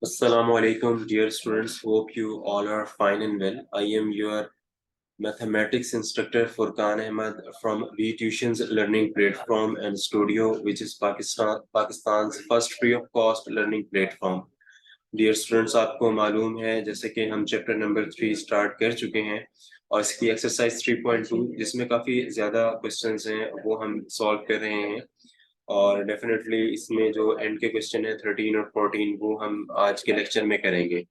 Assalamu alaikum, dear students. Hope you all are fine and well. I am your mathematics instructor Furqan Ahmad from B Tuitions Learning Platform and Studio, which is Pakistan's first free of cost learning platform. Dear students, आपको मालूम है जैसे कि हम chapter number 3 start कर चुके हैं और इसकी एक्सरसाइज 3.2 जिसमें काफ़ी ज़्यादा क्वेश्चंस हैं वो हम सॉल्व कर रहे हैं और डेफिनेटली इसमें जो एंड के क्वेश्चन है 13 और 14 वो हम आज के लेक्चर में करेंगे।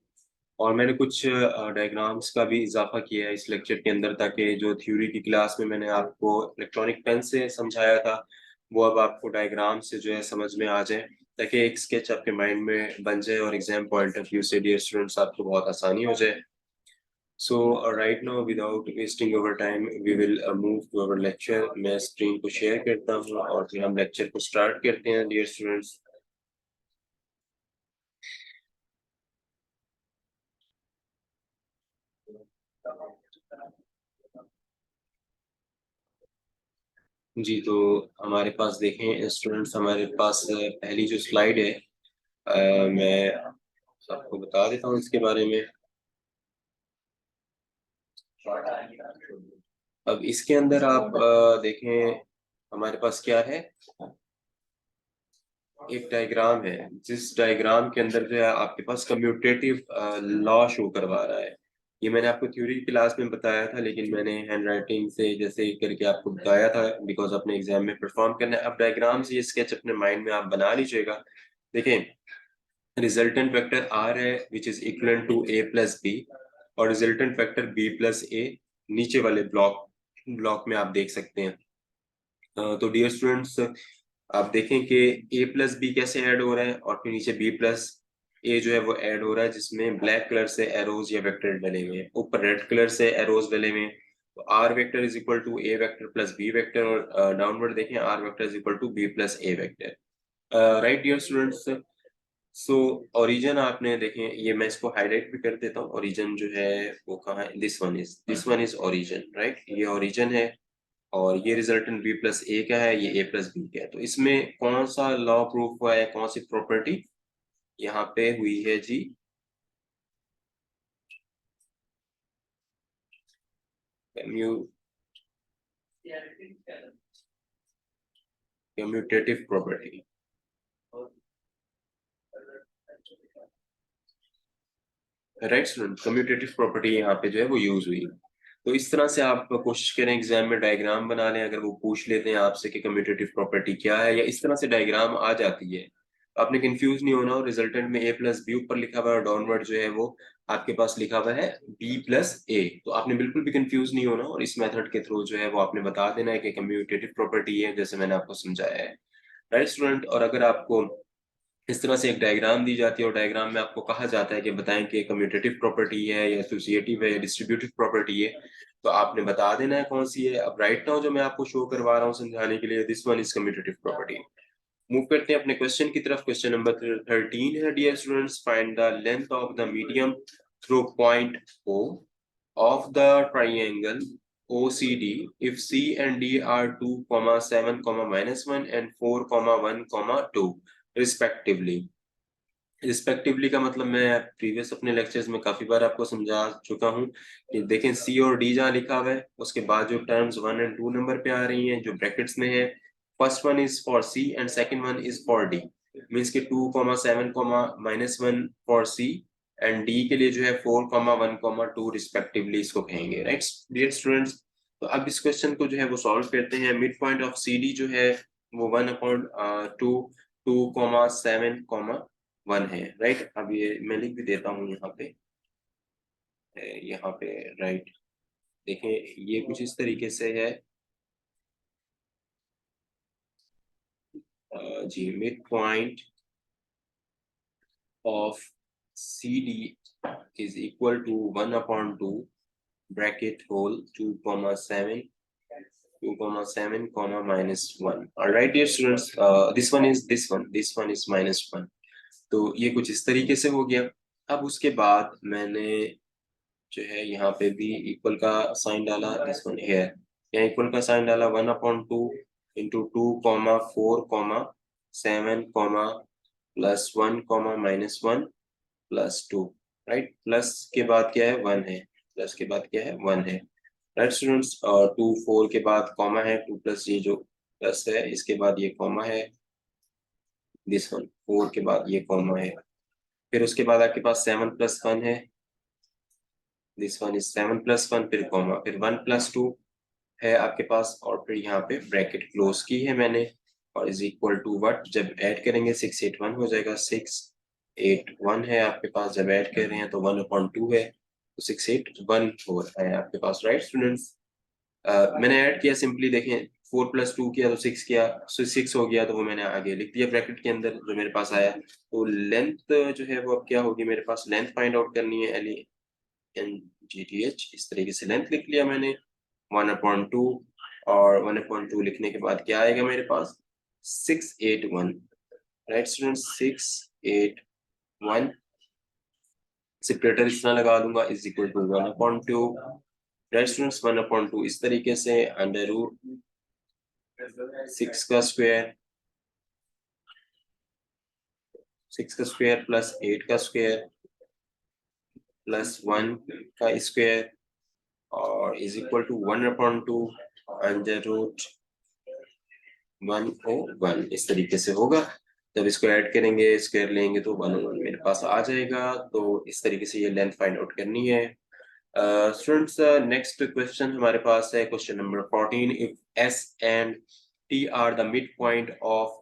और मैंने कुछ डायग्राम्स का भी इजाफा किया है इस लेक्चर के अंदर ताकि जो थ्योरी की क्लास में मैंने आपको इलेक्ट्रॉनिक पेन से समझाया था वो अब आपको डायग्राम से जो है समझ में आ जाए ताकि एक स्केच आपके माइंड में बन जाए और एग्जाम पॉइंट ऑफ व्यू से डियर स्टूडेंट्स आपको बहुत आसानी हो जाए। So right now without wasting our time we will move to our lecture। मैं स्क्रीन को शेयर करता हूँ और फिर हम लेक्चर को स्टार्ट करते हैं डियर स्टूडेंट्स। जी तो हमारे पास देखें स्टूडेंट्स हमारे पास पहली जो स्लाइड है मैं आपको बता देता हूँ इसके बारे में। अब इसके अंदर आप देखें हमारे पास क्या है, एक डायग्राम है जिस डायग्राम के अंदर जो है आपके पास कम्यूटेटिव लॉ शो करवा रहा है। ये मैंने आपको थ्योरी क्लास में बताया था लेकिन मैंने हैंड राइटिंग से जैसे करके आपको बताया था बिकॉज अपने एग्जाम में परफॉर्म करना है। अब डायग्राम से ये स्केच अपने माइंड में आप बना लीजिएगा। देखें रिजल्टेंट वेक्टर आर है which is equal to A plus B और resultant vector B plus A नीचे वाले ब्लॉक ब्लॉक में आप देख सकते हैं। तो डियर स्टूडेंट्स आप देखें कि ए प्लस बी कैसे ऐड हो रहा है और फिर नीचे बी प्लस ए जो है वो ऐड हो रहा है जिसमें ब्लैक कलर से एरोज या वेक्टर डले हुए हैं, ऊपर रेड कलर से एरोज डले हुए हैं। तो R vector is equal to A vector plus B vector और डाउनवर्ड देखें R vector is equal to B plus A vector. Right dear students, so origin आपने देखें ये मैं इसको हाईलाइट भी कर देता हूँ। ओरिजिन जो है वो कहाँ है, this one is origin, right ये ओरिजिन है और ये रिजल्टेंट बी प्लस ए का है, ये ए प्लस बी का है। तो इसमें कौन सा लॉ प्रूफ हुआ है, कौन सी प्रॉपर्टी यहाँ पे हुई है जी, commutative property. Right student, commutative property यहाँ पे जो है वो यूज हुई। तो इस तरह से आप कोशिश करें एग्जाम में डायग्राम बना लें, अगर वो पूछ लेते हैं आपसे कि कम्यूटेटिव प्रॉपर्टी क्या है या इस तरह से डायग्राम आ जाती है आपने कंफ्यूज नहीं होना। और रिजल्टेंट में ए प्लस बी ऊपर लिखा हुआ है और डाउनवर्ड जो है वो आपके पास लिखा हुआ है बी प्लस ए, तो आपने बिल्कुल भी कंफ्यूज नहीं होना और इस मेथड के थ्रू जो है वो आपने बता देना है कि कम्यूटेटिव प्रॉपर्टी है जैसे मैंने आपको समझाया है। राइट स्टूडेंट, और अगर आपको इस तरह से एक डायग्राम दी जाती है और डायग्राम में आपको कहा जाता है कि बताएं कि कम्यूटेटिव प्रॉपर्टी है या एसोसिएटिव है या डिस्ट्रीब्यूटिव प्रॉपर्टी है, तो आपने बता देना है कौन सी है। अब राइट नाउ जो मैं आपको शो करवा रहा हूँ समझाने के लिए, this one is commutative property. Move करते हैं अपने क्वेश्चन की तरफ। क्वेश्चन नंबर 13 है dear students, find the length of the medium through point O of the triangle OCD if C and D are 2, 7, -1 and 4, 1, 2 respectively। Respectively का मतलब मैं previous अपने लेक्चर्स में काफी बार आपको समझा चुका हूँ कि देखें सी और डी जहाँ लिखा हुआ है उसके बाद जो टर्म्स 1 और 2 नंबर पे आ रही हैं जो ब्रैकेट्स में है, first one is for C and second one is for D. Means के 2, 7, -1 फॉर सी एंड डी के लिए जो है 4, 1, 2 रिस्पेक्टिवली इसको कहेंगे। राइट डियर स्टूडेंट्स, तो अब इस क्वेश्चन को जो है वो सॉल्व करते हैं। Mid point of C D जो है वो 1/2, 2, 7, 1 है। राइट, अब ये मैं लिख भी देता हूँ यहाँ पे राइट। देखें ये कुछ इस तरीके से है जी, mid point of C D is equal to 1/2 bracket whole 2, 7, -1। Alright dear students, this one is -1। तो ये कुछ इस तरीके से हो गया। अब उसके बाद मैंने जो है यहाँ पे भी इक्वल का साइन डाला, दिस वन है यहाँ इक्वल का साइन डाला 1/2 इंटू 2, 4, 7, +1 कॉमा -1 +2, राइट। प्लस के बाद क्या है 1 है, प्लस के बाद क्या है 1 है, राइट स्टूडेंट्स। और 2 4 के बाद कॉमा है, 2 प्लस ये जो प्लस है इसके बाद ये कॉमा है, दिस वन 4 के बाद ये कॉमा है, फिर उसके बाद आपके पास 7 + 1 है, दिस वन इज 7 + 1, फिर कॉमा, फिर 1 + 2 है आपके पास, और फिर यहाँ पे ब्रैकेट क्लोज की है मैंने, और इज इक्वल टू व्हाट, जब ऐड करेंगे 681 हो जाएगा, 681 है आपके पास, जब ऐड कर रहे हैं तो 1/2 है, तो 681 हो रहा है आपके पास, राइट स्टूडेंट्स। मैंने ऐड किया, सिंपली देखें 4 + 2 किया तो 6 किया, 6 हो गया, तो वो मैंने आगे लिख दिया ब्रैकेट के अंदर जो मेरे पास आया। तो लेंथ जो है वो अब क्या होगी, मेरे पास लेंथ फाइंड आउट करनी है, LENGTH, इस तरीके से लेंथ लिख लिया मैंने 1/2, और 1/2 लिखने के बाद क्या आएगा मेरे पास 681, राइट स्टूडेंट, 681, सेपरेटर इस तरह लगा दूंगा, is equal to 1/2, right students, 1/2 इस तरीके से, √6 का स्क्वायर, 6 का स्क्वायर प्लस 8 का स्क्वायर प्लस 1 का स्क्वायर, और इज इक्वल टू 1/2 1/1, इस तरीके से होगा। जब इसको ऐड करेंगे, स्क्वायर लेंगे तो 1/1 मेरे पास आ जाएगा। तो इस तरीके से ये लेंथ फाइंड आउट करनी है। स्टूडेंट्स, नेक्स्ट क्वेश्चन हमारे पास है question number 14। If S and T are the midpoint of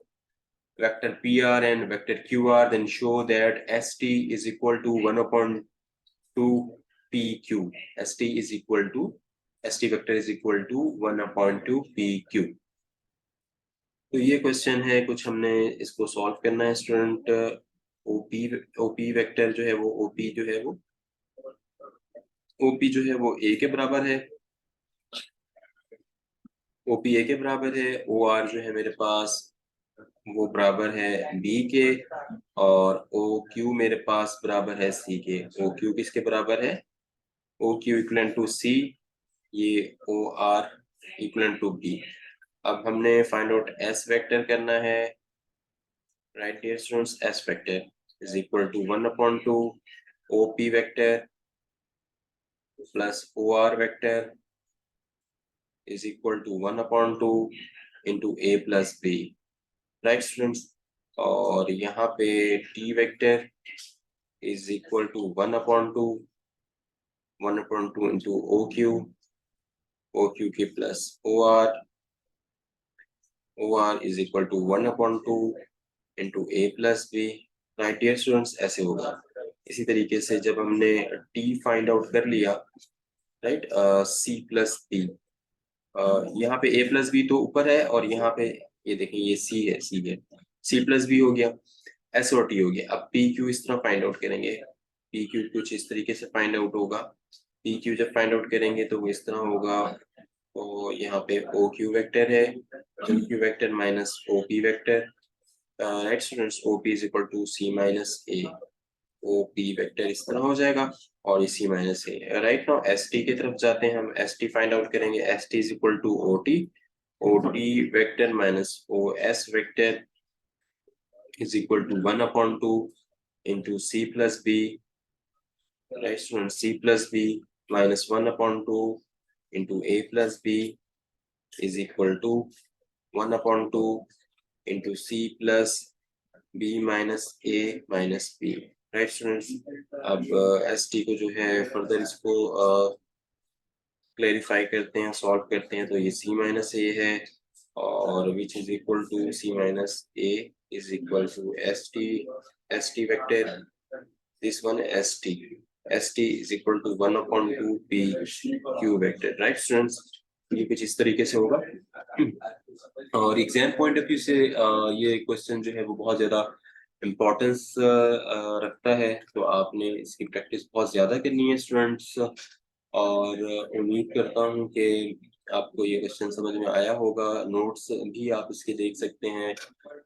vector PR and vector QR, then show that ST is equal to 1/2 PQ. ST is equal to, ST vector is equal to 1/2 PQ। तो ये question है कुछ, हमने इसको solve करना है student. OP vector जो है वो, ओपी जो है वो, ओपी जो है वो ए के बराबर है, ओपी ए के बराबर है, ओ आर जो है मेरे पास वो बराबर है बी के, और ओ क्यू मेरे पास बराबर है सी के। ओ क्यू किसके बराबर है, O Q equal to C, ये O R equal to B. अब हमने फाइंड आउट एस वेक्टर करना है, right dear students. S vector is equal to 1/2 OP vector plus O R vector is equal to 1/2 into A plus B, right students. और यहाँ पे T vector is equal to 1/2 into O Q के plus O R is equal to 1/2 into A plus B, right dear students, ऐसे होगा। इसी तरीके से जब हमने टी फाइंड आउट कर लिया, राइट, सी प्लस बी, यहाँ पे ए प्लस बी तो ऊपर है, और यहाँ पे ये देखें ये सी है, सी प्लस बी हो गया, एस और टी हो गया। अब पी क्यू इस तरह फाइंड आउट करेंगे, पी क्यू कुछ इस तरीके से फाइंड आउट होगा। पी क्यू जब फाइंड आउट करेंगे तो वो इस तरह होगा, तो यहाँ पे ओ क्यू वेक्टर है, O Q vector minus O P vector, right students, O P is equal to C minus A, O P vector इस तरह हो जाएगा, और इसी minus A. Right now S T की तरफ जाते हैं, हम एस टी फाइंड आउट करेंगे। S T is equal to O T vector minus O S vector is equal to 1/2 into C plus B, right student, C plus B minus 1/2 into A plus B is equal to 1/2 into C plus B minus A minus B, right students. अब S T को जो है further इसको clarify करते हैं, solve करते हैं, तो ये सी माइनस ए है, और which is equal to C minus A is equal to S T vector, this one S T is equal to 1/2 P Q vector, right students. ये कुछ इस तरीके से होगा। और एग्जाम पॉइंट ऑफ व्यू से ये क्वेश्चन जो है वो बहुत ज्यादा इम्पोर्टेंस रखता है, तो आपने इसकी प्रैक्टिस बहुत ज्यादा करनी है स्टूडेंट्स। और उम्मीद करता हूँ कि आपको ये क्वेश्चन समझ में आया होगा। नोट्स भी आप इसके देख सकते हैं,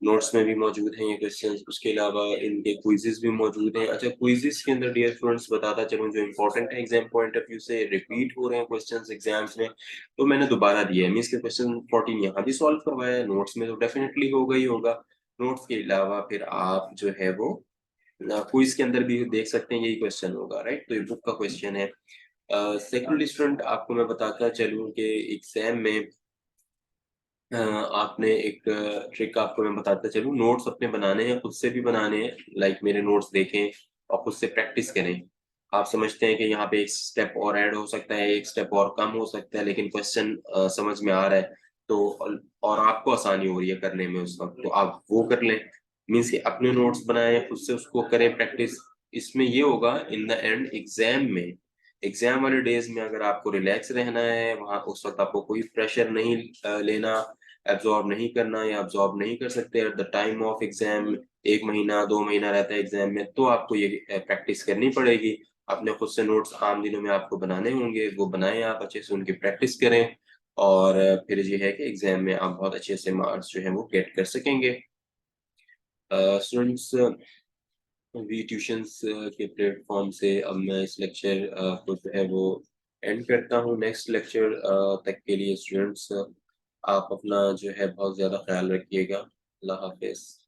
नोट्स में भी मौजूद हैं ये क्वेश्चंस। उसके अलावा इनके क्विजेस भी मौजूद हैं। अच्छा, क्विजेस के अंदर डियर स्टूडेंट्स बताता चलूँ, जो इम्पोर्टेंट है एग्जाम पॉइंट ऑफ व्यू से, रिपीट हो रहे हैं क्वेश्चंस एग्जाम्स में, तो मैंने दोबारा दिया है। मीन्स के क्वेश्चन 14 यहाँ भी सॉल्व करवाया है, नोट्स में तो डेफिनेटली होगा ही होगा, नोट्स के अलावा फिर आप जो है वो क्विज के अंदर भी देख सकते हैं, यही क्वेश्चन होगा, राइट? तो ये बुक का क्वेश्चन है। सेकंड स्टूडेंट, आपको मैं बताता चलूं कि एग्जाम में आपने एक ट्रिक आपको मैं बताता चलूं, नोट्स अपने बनाने हैं, खुद से भी बनाने हैं, लाइक मेरे नोट्स देखें और खुद से प्रैक्टिस करें। आप समझते हैं कि यहाँ पे एक स्टेप और ऐड हो सकता है, एक स्टेप और कम हो सकता है, लेकिन क्वेश्चन समझ में आ रहा है, तो और आपको आसानी हो रही है करने में उस वक्त, तो आप वो कर लें। मीन्स कि अपने नोट्स बनाएं, खुद से उसको करें प्रैक्टिस। इसमें ये होगा इन द एंड एग्जाम में, एग्जाम वाले डेज में अगर आपको रिलैक्स रहना है, वहाँ उस वक्त आपको कोई प्रेशर नहीं लेना, एब्जॉर्ब नहीं करना या एब्जॉर्ब नहीं कर सकते at the time of exam, 1 महीना 2 महीना रहता है एग्जाम में, तो आपको ये प्रैक्टिस करनी पड़ेगी। अपने खुद से नोट्स आम दिनों में आपको बनाने होंगे, वो बनाएं, आप अच्छे से उनकी प्रैक्टिस करें, और फिर ये है कि एग्जाम में आप बहुत अच्छे से मार्क्स जो है वो गेट कर सकेंगे। स्टूडेंट्स, वी ट्यूशंस के प्लेटफॉर्म से अब मैं इस लेक्चर को जो है वो एंड करता हूँ। नेक्स्ट लेक्चर तक के लिए स्टूडेंट्स आप अपना जो है बहुत ज़्यादा ख्याल रखिएगा। अल्लाह हाफिज़।